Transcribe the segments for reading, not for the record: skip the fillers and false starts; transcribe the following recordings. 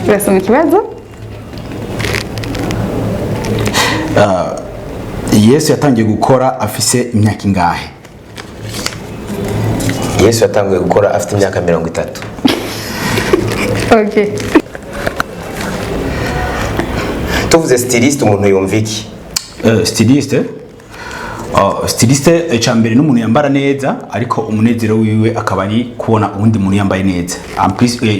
Turasoma ikibazo. Yesu yatangiye gukora afise imyaka ingahe? Yesu yatangiye gukora afite imyaka 30. Okay. Tuvuze styliste umuntu yumva iki? Styliste icambere n'umuntu yambara neza ariko umunezero wiwe akaba ari kubona ubundi muntu yambaye neza.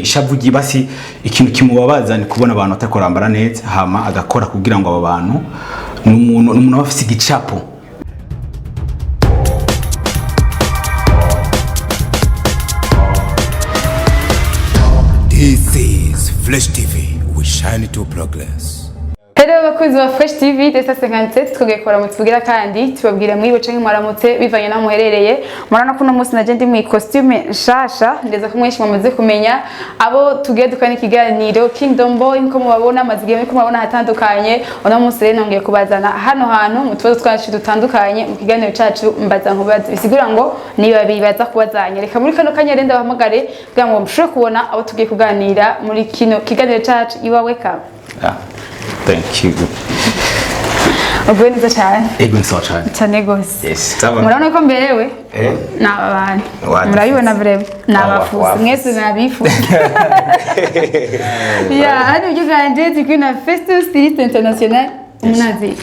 Ishavu gibasi ikintu kimubabaza ni kubona abantu atakorambara neza hama agakora kugira ngo abo bantu n'umuntu bafise igicapo. This is Flash TV. We shine to progress. Hello bakunzi ba Fresh TV Neza 57 twongeye kora mu tuvugira kandi tubabwira mwibo canke mwaramutse bivanye na muherereye murana kuno munsi naje ndi mu costume nshasha ndeza ko mweshi mwamaze kumenya abo tugiye dukana ikiganiro Kingdom Boy nko mubabona amazigiye ko mubabona hatandukanye ona munsi rero nongeye kubazana hano hantu mu tubazo twacu dutandukanye mu kiganiro cacu mbaza nkubaza bisigura ngo niba bibaza kubazanya reka muri kano kanya renda bahamagare kugira ngo mushobore kubona abo tugiye kuganira muri kino kiganiro cacu iwawe ka. Thank you. Ubwenge neza cyane. Ego nso cyane. Cyane gose. Yes. Murabona ko mberewe? N'abana. Murabibona vrebe. N'abafuzi mwese nabifuza. Ya, hano ujye ganje tukina Festival Styliste International umunazi.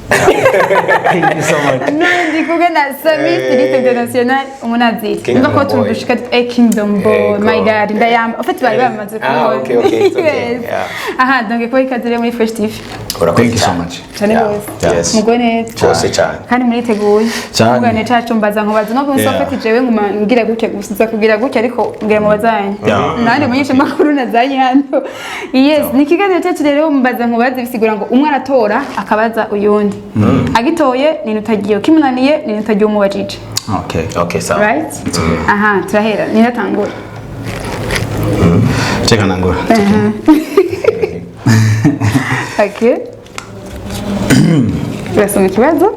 Thank you so much. Ndi kugana Sami Styliste International umunazi. Ngako tudushika Kingdom Boy. My God, ndayamba. En fait bari bamaze ko. Okay, okay. Aha, donc ko ikazire muri Fresh TV. Thank you so much. Cyane gose. Yes. Mugone Cyose cyane. Kandi muriteguye. Mugane cacu mbaza nkubaza no kunsofeti jewe nguma ngira gutya gusiza kugira gutya ariko ngira mubazanye. Nandi munyeshe makuru nazanye hano. Yes, ni kiganiro cyacu rero mbaza nkubaza bisigura ngo umwe aratora akabaza uyundi. Agitoye ni nutagiye kimunaniye ni nutagiye umubajije. Okay, so. Right? Aha, turahera. Ni natangura. Cheka nangura. Okay. Turasoma ikibazo.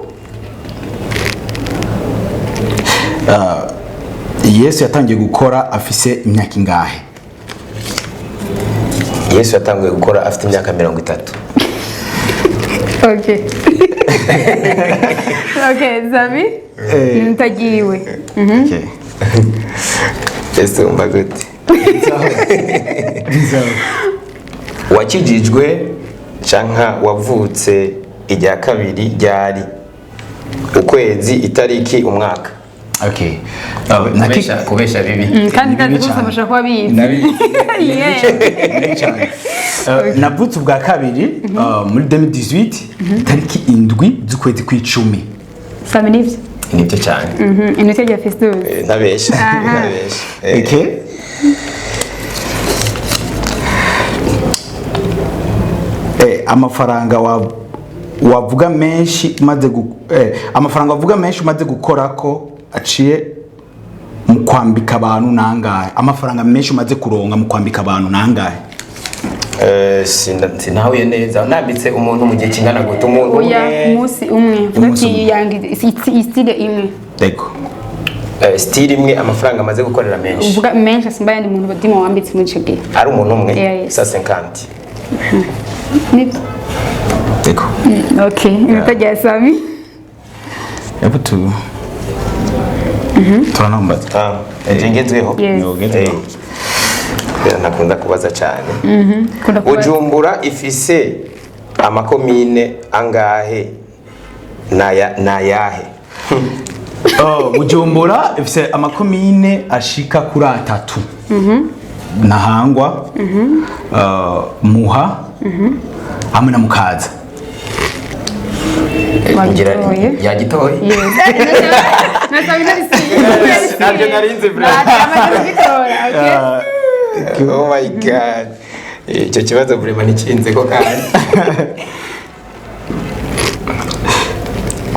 Yesu yatangiye gukora afise imyaka ingahe? Yesu yatangiye gukora afite imyaka 30. Okay. Okay, Zabi. Ntagiwe. Okay. Yesu mbagute. Wakijijwe canka wavutse ijya kabiri ryari ukwezi itariki umwaka. Okay. Kubesha bibi. Kandi kazi gusa bashaka kuba bibi. Navutse ubwa kabiri muri 2018 tariki 7 z'ukwezi kw'icumi. Sami nivyo. Nibyo cyane. Inite ya festival. Ntabesha. Okay. Amafaranga wavuga menshi maze gukora ko aciye mu kwambika abantu nangahe? Amafaranga menshi umaze kuronga mu kwambika abantu nangahe? Sinahuye neza nambitse umuntu mu gihe kingana gute umuntu musi umwe vuki yangi istile imwe. Deko. Style imwe amafaranga amaze gukorera menshi. Uvuga menshi simbaye ni umuntu badimo wambitse mu cege. Ari umuntu umwe sa 50. Nibyo. Deko. Okay, ntajya Sami. Yapo tu. Turanamba. Ngezweho. Ngezweho. Nakunda kubaza cyane. Ujumbura ifise amakomine angahe nayahe? Bujumbura ifise amakomine ashika kuri 3. Nahangwa, Muha, hamwe na Mukaza. Yagitoye. Nabyo narinze bro. Oh my God. Icyo kibazo burema nikinze ko kandi.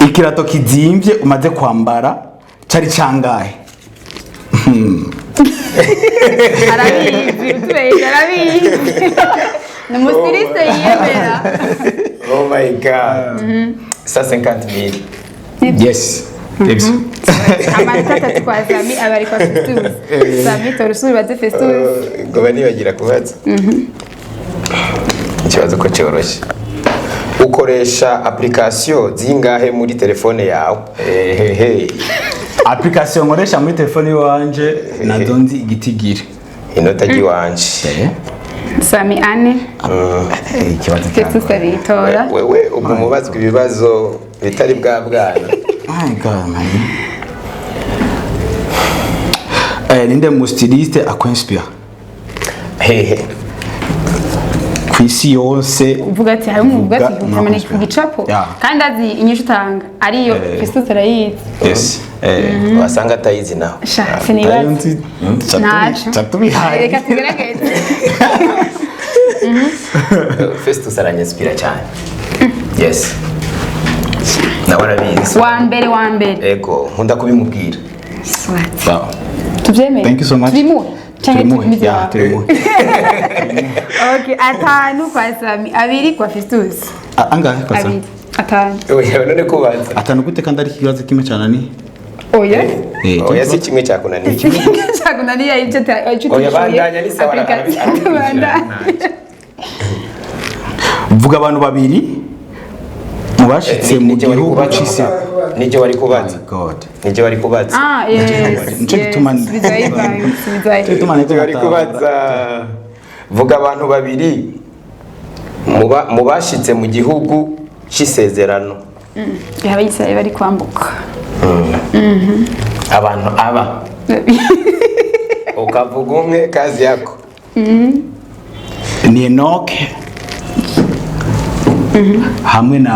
Ikirato kizimvye umaze kwambara cari cangahe? Arabizi. Numustiliste yiyemera. Oh my God. 150,000. Yes. Amatata kwa Sami abari kwa festival. Sami torusuri baze festival. Ngo bani bagira kubaza. ikibazo ko cyoroshye. Ukoresha application zingahe muri telefone yawe? Application nkoresha muri telefone wanje nadonzi igitigiri. Inota giwanje. Sami ane. Ikibazo Tetsu sabitora. Wewe ubwo mubazwa ibibazo bitari bwa bwana. My God, man. Ninde mu styliste akwinspire? Hehe. Kwisi yose Uvuga ati hari umuvuga ati utamane ku gicapo kandi azi inyishu tanga ariyo Festus arayizi. yes Wasanga atayizi nawe. Sha sinibaza. Chatubihari. Reka tugerageze. Festus aranyinspira cyane. Yes. Nawe arabizi. Wa mbere. Ego, nkunda kubimubwira. Wow. Tubyemeye. Thank you so much. Turimuhe. Turimuhe. Okay, atanu kwa Sami, abiri kwa Festus. Angahe kwa Sami? Atanu. Oya, none kubanza. Atanu gute kandi ari kibazo kimwe cyane ni? Oya. Oya si kimwe cyakunaniye. Cyakunaniye ibyo Oya bandanya ni sawa Vuga abantu babiri mubashitse mu gihugu cy'isi. Nijye wari kubanza. God. Nijye wari kubanza. Yes. Nico gituma Nijye wari kubanza. Vuga abantu babiri mubashitse mu gihugu cy'isezerano. Abayisraeli bari kwambuka. Abantu aba. Ukavuga umwe kazi yako. Ni Enoch. Hamwe na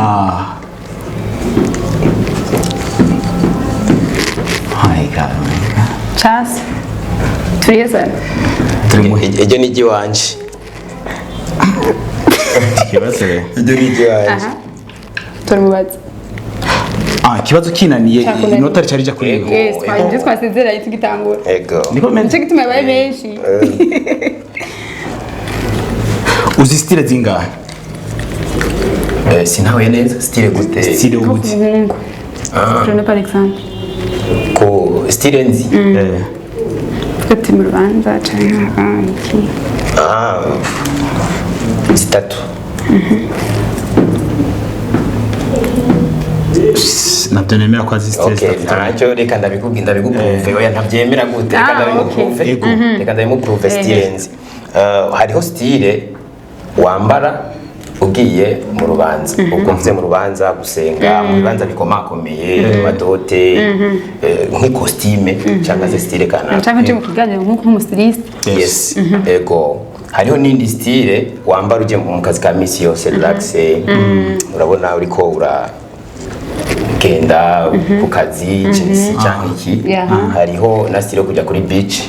Chance. Tuyeza. Ejo ni giwanje. Kibazo. Ejo ni giwanje. Turimubaza. Kibazo kinaniye inota ricari rya kuri Ego. Yes, twajye twasezeranye tugitangura. Ego. niko Nicyo gituma yabaye benshi. uzi style zingahe? Sinahuye neza style gute? Style uzi. Umuhungu. Prene par exemple. Ko style nzi. Ati mu rubanza cyangwa iki. Zitatu. Nabyo nemera ko azi style Okay, ntacyo reka ndabiguprove. Oya ntabyemera gute? Reka ndabimuprove. Reka ndabimuprove style nzi. Hariho style wambara ugiye mu rubanza. Ubwo mvuze mu rubanza gusenga, mu rubanza bikomakomeye, madote, nk'ikostime cyangwa se style kana. Cyangwa cyo mu kiganiro nk'umustiliste. Yes. Ego. Hariho n'indi style wambara uje mu kazi ka misi yose relax. Urabona uriko genda ku kazi cyangwa iki. Hariho na style yo kujya kuri beach.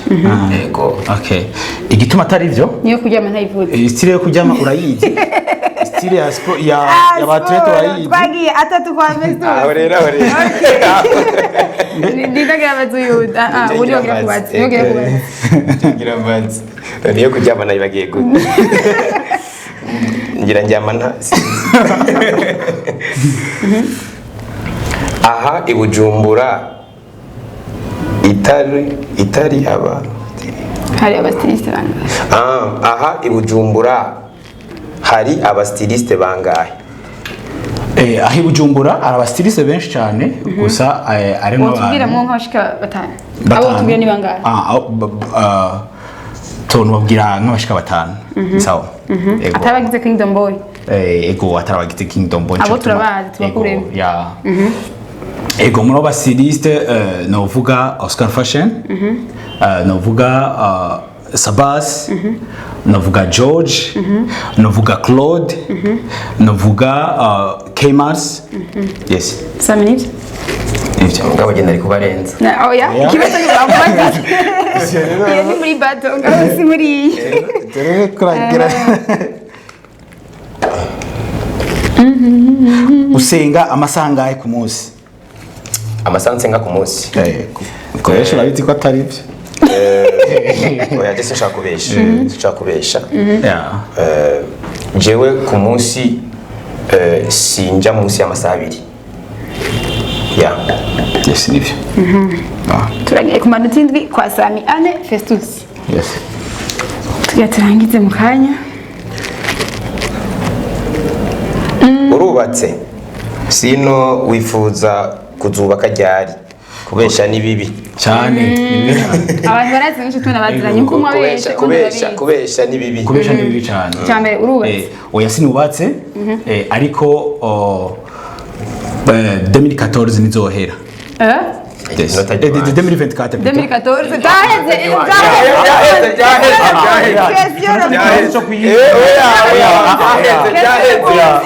Ego. Okay. Igituma atari byo? Niyo kujyama ntayivuze. Style yo kujyama urayizi. Style ya sport ya batrete urayizi. Twagiye atatu kwa Festus. Ahorera. Nditagira bazuyuda. Uri ogira kubatse. Ngira mbanzi. Niyo kujyama nayibagiye gute. Ngira njyama nta. Aha ibujumbura itari aba. Hari abastiliste bangahe? Aha ibujumbura hari abastiliste bangahe? Aho ibujumbura ari abastiliste benshi cyane gusa ari nk'abantu. Tubwira mu nk'abashika batanu. Abo tubwira ni bangahe? Babwira nk'abashika batanu. Sawa. Atarabagize Kingdom Boy. Ego atarabagize Kingdom Boy. Abo turabazi tubakuremo. Ya. Ego muri abastiliste novuga Oscar Fashion. Novuga Sabas, novuga George, novuga Claude, novuga K-Mars. Yes. 5 minutes. Ngabo genda ari kubarenza. Oya, kibazo ni bavuga. Ni muri bato ngabo si muri. Tere kuragira. Usenga amasaha ngahe ku munsi? Amasaha nsenga ku munsi. Koresha urabiti ko atari byo. Oya je sinshaka kubesha. Jewe ku munsi sinja munsi y'amasaha 2. Yes nivyo. Turagiye ku manota indwi kwa Sami ane Festus. Yes. Tugiye turangize mu kanya. urubatse sino wifuza kuzubaka ryari kubesha ni bibi cyane abantu barazi ngo tuna baziranye ko kubesha ni bibi cyane cyane urubatse oya sinubatse ariko 2014 nizohera 2024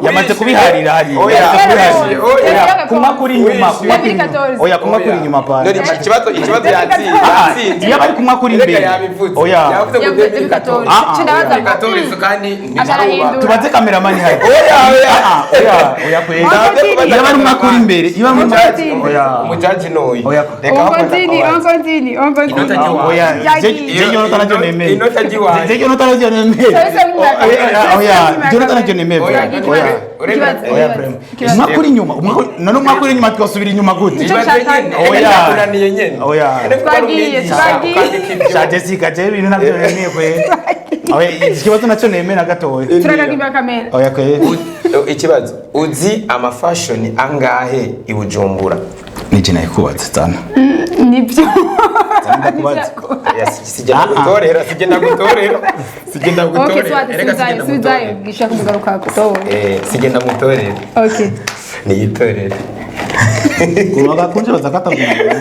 yamaze kubiharira hari kumwa kuri inyuma oya kumwa kuri inyuma pa ikibazo yatsinze iyo bari kumwa kuri imbere oya yavuze ko 2014 kandi tubaze cameraman hari oya kwenda iyo bari kumwa kuri imbere iyo bari oya umujaji noyi reka continue oya je yo notana nemeye inota jiwa je yo notana nemeye oya je notana nemeye oya mwakuri inyuma none mwakuri inyuma twasubira inyuma gute oya twagiye sha Jessica je ibintu navyo nemeye kwe oya ikibazo naco nemeye na gatoya turagimba kamera oya kwe ikibazo uzi amafashion angahe i Bujumbura nije nayikubatse cyane nibyo sigenda gutorera reka sizayo gishaka kugaruka kutowe sigenda mutorera okay niyitorera kunoga kunje bazakatagura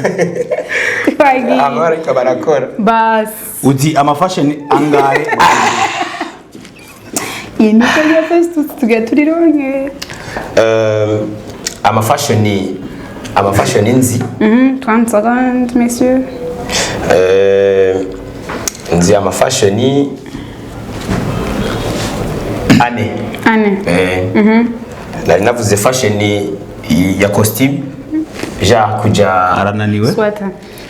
twagiye amarika barakora bas uzi amafashion angahe imiko ya festu tugaturironke amafashion nzi 30 secondes messieurs nzi amafashion ane nari navuze fashion ya costume ja kuja arananiwe swata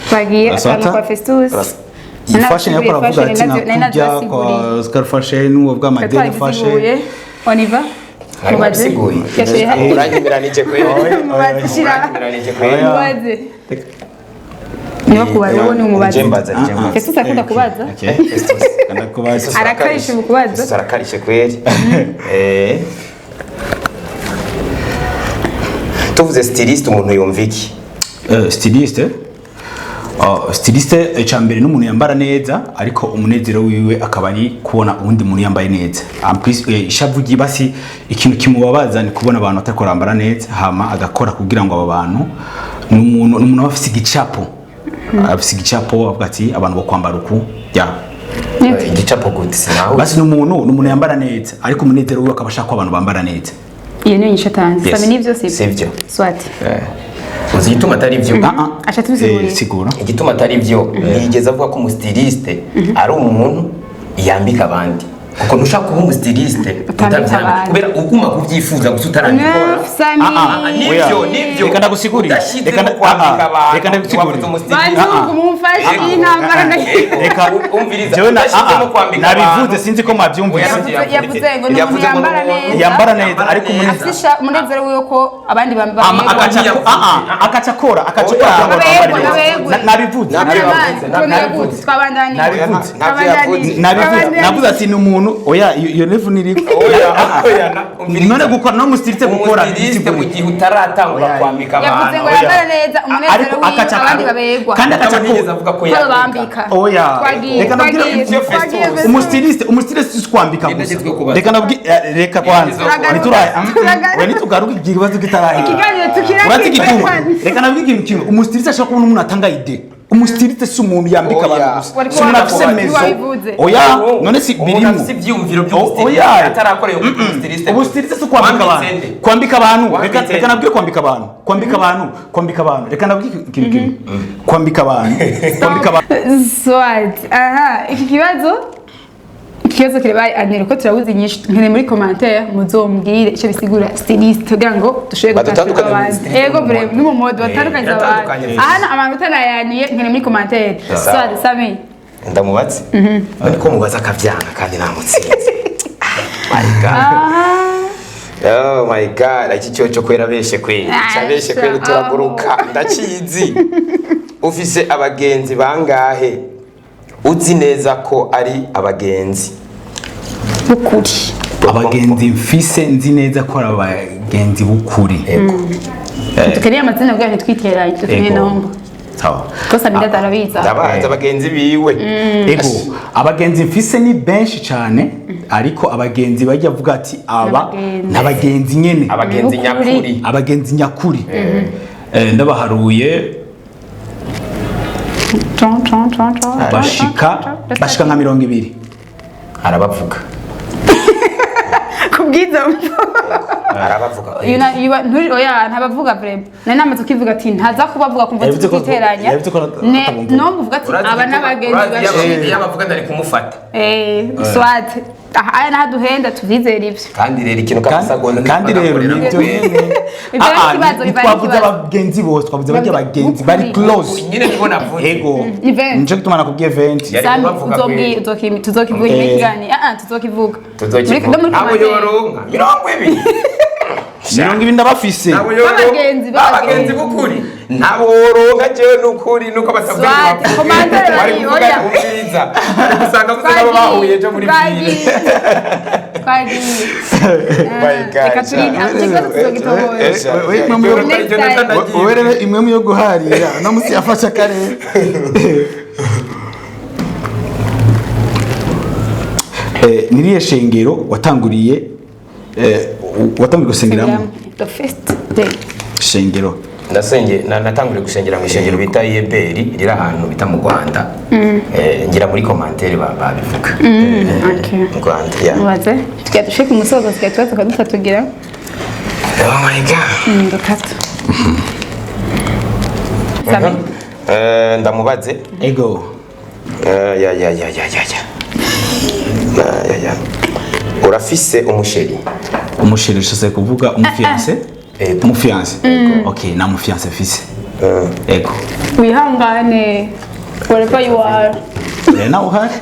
twagiye akana kwa festus iyi fashion yakora avuga ati nakujya kwa Oscar fashion uwo bwa Madela fashion on y va Siguye uranyemeranije kweli niba kubaza uwo ni umubazi jembaza Festus akunda kubaza kanda kubaza arakarisha mu kubaza arakarishe kweli tuvuze styliste umuntu yumva iki styliste cyambere n'umuntu yambara neza ariko umunezero wiwe akaba ari kubona undi muntu yambaye neza ishavu gibasi ikintu kimubabaza ni kubona abantu atakorambara neza hama agakora kugira ngo aba bantu n'umuntu afise igicapo avuga ati abantu bo kwambara uku igicapo gute sinaho basi n'umuntu yambara neza ariko umunezero wiwe akaba ashaka ko abantu bambara neza iyo ni inshatanzi sabe nivyo sivyo swati uzi igituma atari byo acha sigura igituma atari byo nigeze avuga ko umustiliste ari umuntu yambika abandi kuko ntushaka kuba umustiliste utabyambika kubera uguma kuvyifuza gusa utarabikora nivyo reka ndagusigurira reka ndagusigurira umufashe intambara reka umviriza nabivuze sinzi ko mwabyumvise yavuze ngo n'umuntu yambara neza ariko umunezero wiwe ko abandi akaca kora nabivuze navuze ati ni umuntu oya iyo nevu niri none gukora no mustiliste gukora mu gihe utaratangura kwambika abantu yavuze ngo yambara neza umunezero wiwe abandi babegwa kandi akaca avuga ko bambika oya reka nabwira umustiliste kwambika gusa reka kwanza nitugaruka ikibazo kitaraye reka nabwira ikintu kimwe umustiliste ashaka kubona umuntu atanga ide umustiliste si umuntu yambika abantu gusa umuntu afise mezo oya none si birimo si byumviro by'umustiliste atarakoreye umustiliste umustiliste si kwambika abantu reka nabwire kwambika abantu reka nabwire ikintu kimwe kwambika abantu swat iki kibazo kirebaye anero ko turabuze nyinshi nkene muri commentaire muzombwire icyo bisigura styliste kugira ngo dushobore gutandukanya abantu yego breve ni mu mode batandukanye abantu abantu utanayaniye nkene muri commentaire swat sami ndamubatse ariko mubaza akavyanga kandi namutsinze oh my god iki cyo kwera beshe cyabeshe kwera turaguruka ndacizi ufise abagenzi bangahe uzi neza ko ari abagenzi ukuri abagenzi mfise nzi neza ko ari abagenzi b'ukuri. Tukeneye amazina bwa ntitwiteranye tukeneye nombo. Sawa. Kosa bidata arabiza. Ndabaza abagenzi biwe. Ego abagenzi mfise ni benshi cyane ariko abagenzi bajya vuga ati aba n'abagenzi nyene. Abagenzi nyakuri. Abagenzi nyakuri. Ndabaharuye bashika nka 200 arabavuga kubwiza arabavuga oya ntabavuga vrema nari namaze kwivuga ati ntaza kubavuga kumva twiteranya no mvuga ati aba n'abagenzi bashika yabavuga ndari kumufata swat aya naduhenda tuvizera ivyo kandi rero ikintu kasagonda kandi rero nibyo nyene twavuze abagenzi bose twavuze bajya abagenzi bari close nyine nibona vuze ego nje kutumana kubye event tuzokivuga ikigani tuzokivuga abo yoronka 20 ndabafise abagenzi b'ukuri nabo woronka jewe n'ukuri nuko basabwe bari kuvuga ubwiza usanga gusa nabo bahuye je muri file wewe imwe mu yo guharira no musi yafasha akarere niriye shengero watanguriye gusengeramo the first day shengero natanguriye gusengera mu ishengero bita Yeberi riri ahantu bita mu Rwanda ngira muri commentaire babivuga mu Rwanda ya mubaze tugiye dushika umusozo tugiye tukatugira oh my god ndukata ndamubaze ego ya urafise umusheri ushase kuvuga umufiance okay na umufiance fise ego wihangane wherever you are na uhari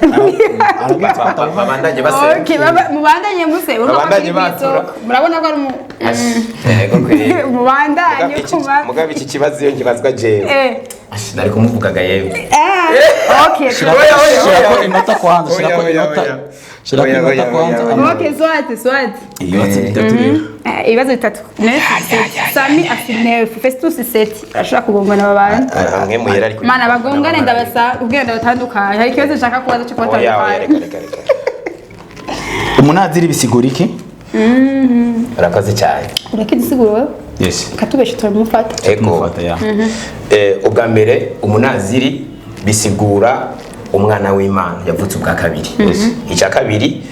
babandanye basenge okay mubandanye muse murabona ko ari mubandanye kuba mugabe iki kibazo iyo ngibazwa jewe nari kumuvugaga yewe okay shirako inota kwanza shirako inota kwanza okay swat ibibazo bitatu ibibazo bitatu Sami afine Festus set ashaka kugongana babana amwe muhera ariko mana bagongane ndabasa ubwenda batandukanye hari ikibazo nshaka kubaza cyo kwatandukanye umunaziri bisigura iki arakoze cyane urakidisigura yes katubeshe turamufata ego ubwa mbere umunaziri bisigura umwana w'Imana yavutse ubwa kabiri icya kabiri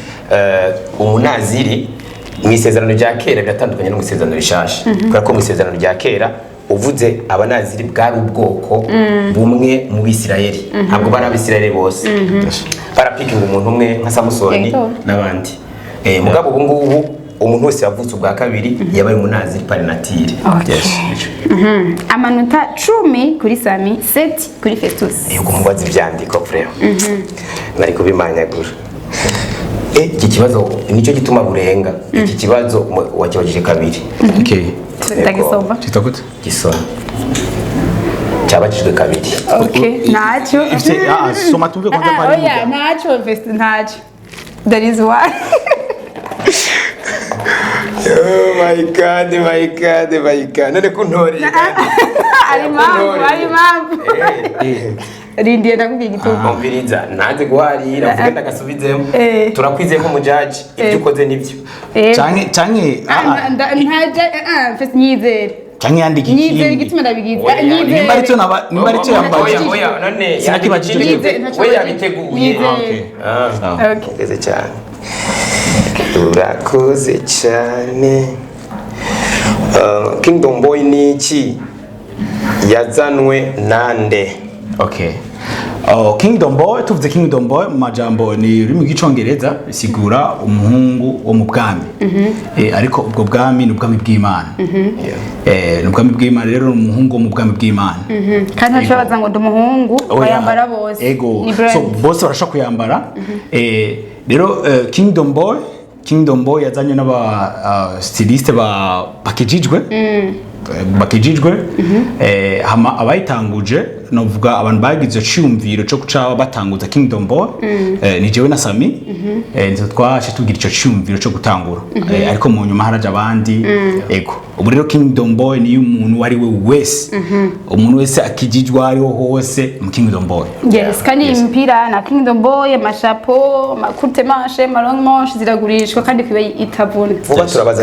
umunaziri mu isezerano rya kera biratandukanye no mu isezerano rishasha kubera ko mu isezerano rya kera uvuze abanaziri bwari ubwoko bumwe mu Bisirayeli ntabwo bari Abisirayeli bose barapikinga umuntu umwe nka Samusoni n'abandi mugabo ubu ngubu umuntu wese yavutse ubwa kabiri yabaye umunaziri par nature amanota 10 kuri Sami 7 kuri Festus yego mbaza ivyandiko frère nari kubimanyagura iki kibazo nicyo gituma burenga iki kibazo wakibajije kabiri okay ndagisoma kitagute gisoma cyabajijwe kabiri okay nacho soma tumve kwanza kwa nini oya nacho Festus nacho that is why oh my god none kuntori ari mambo rindiye ndakubwiye igituba umviriza nanze guharira vuga ndagasubizemo turakwizeye ko mujaji ibyo ukoze nibyo canke ntaje nyizere canke yandiki nyizere igituma ndabigize nyizere nimba aricyo yambaye oya none sinakibajije we yabiteguye okay ngeze cyane urakoze cyane Kingdom Boy ni iki yazanwe nande okay Kingdom Boy tuvuze Kingdom Boy mu majambo ni ruri mu gicongereza bisigura umuhungu wo mu bwami ariko ubwo bwami ni ubwami bw'Imana ni ubwami bw'Imana rero umuhungu wo mu bwami bw'Imana kandi ntabaza ngo ndumuhungu bayambara bose ego so bose barashaka kuyambara rero Kingdom Boy yazanye n'aba styliste bakijijwe hama abayitanguje novuga abantu bagize cyumviro cyo kuca batanguza Kingdom Boy ni jewe na Sami nizo twashe tugira ico cyumviro cyo gutangura ariko mu nyuma haraje abandi ego ubu rero Kingdom Boy ni umuntu wari we wese umuntu wese akijijwa ari hose mu Kingdom Boy yes kandi impira na Kingdom Boy amashapo makute manche malong manche ziragurishwa kandi kwiba itavuna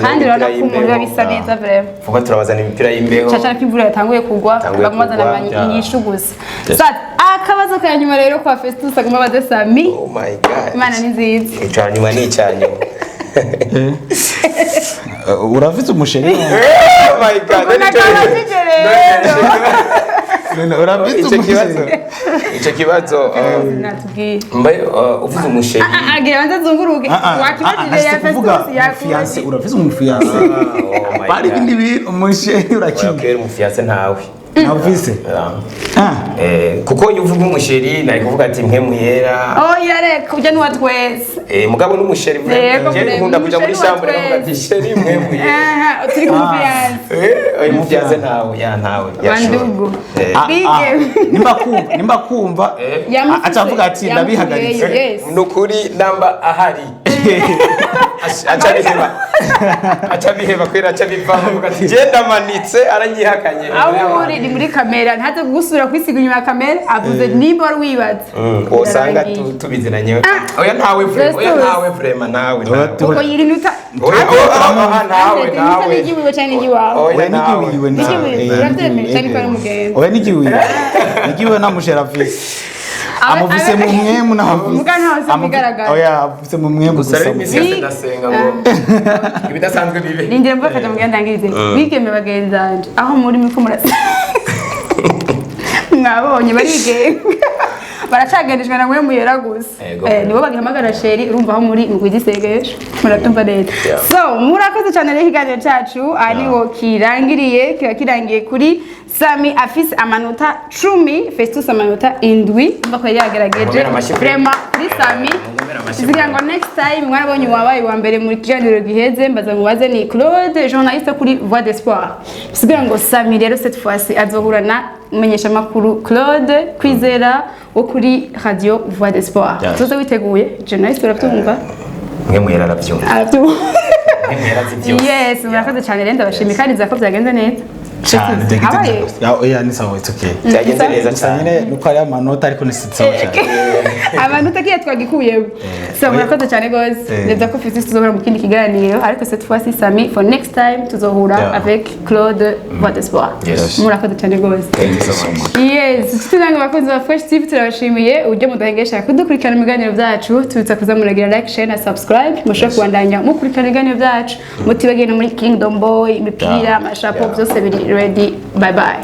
kandi urabona ko umuntu babisa neza vraiment vuba turabazana imipira y'imbeho cyane kwivura yatanguye kugwa bagumazana inyishu gusa sat akabazo ka nyuma rero kwa Festus aguma badasami oh my god imana ni nziza cyanyuma ni cyanyuma urafite umusheri oh my god icyo kibazo mbaye ufite umusheri agira banza zunguruke wakibajije ya Festus yakufiance urafite umufiance bari bindi bintu umusheri urakiye umufiance ntawe navise kuko iyo uvuga umusheri nari kuvuga ati mwe muhera yareka ujya nuwa twese mugabo n'umusheri je nkunda kuja muri chambre kuvuga ati sheri mwe muhera turi confiance umufiance ntawe ya ntawe bandugu bige nimba kumva acavuga ati ndabihagaritse nukuri namba ahari acabiheba kwera acabivaho avuga ati genda manitse aranyihakanye aho uri ni muri kamera ntaze gusura kwisiga inyuma ya kamera avuze nimba wari wibaza usanga tubizinanye oya ntawe vrema nawe uko yiri nuta nawe nigiwiwe cyane nigiwawe oya nigiwiwe urabyemera cyane ko ari umugenzi oya nigiwiwe na musherafisi amuvise mu mwemu oya avuse mu mwemu gusa ndasenga ngo ibidasanzwe bibe nindire mvuga kaje mugenda ngirize bigeme bagenzanje aho muri miko murasa mwabonye barige baracaganijwe na mwe muyera gusa nibo bagihamagara sheri urumva aho muri mugwidisegesha muratumva neza so murakoze cyane rero ikiganiro cyacu ariho kirangiye kuri Sami afise amanota 10 Festus amanota 7 bako yagerageje vraiment kuri Sami zigira ngo next time mwarabonye wabaye wa mbere muri kiganiro giheze mbaza mubaze ni Claude journaliste kuri Voix d'Espoir zigira ngo Sami rero cette fois-ci azohura na menyesha makuru Claude Kwizera wo kuri radio Voix d'Espoir tuzo witeguye journaliste urabyumva mwe muhera arabyumva yes murakoze cyane rero ndabashimiye kandi nzako byagenze neza oya ni sawa it's okay byagenze neza cyane nuko ari amanota ariko ni sawa cyane amanota kiye twagikuyeho so murakoze cyane gose ndetse ko Festus tuzohora mu kindi kiganiro ariko cette fois ci Sami for next time tuzohura avec Claude Voix d'Espoir murakoze cyane gose yes tutananga bakozi ba Fresh TV turabashimiye ujye mudahengesha kudukurikirana ibiganiro byacu tubitsa kuza muragira like share na subscribe mushobora kubandanya mukurikirana ibiganiro byacu mutibagene muri Kingdom Boy imipira amashapo byose biri ready bye bye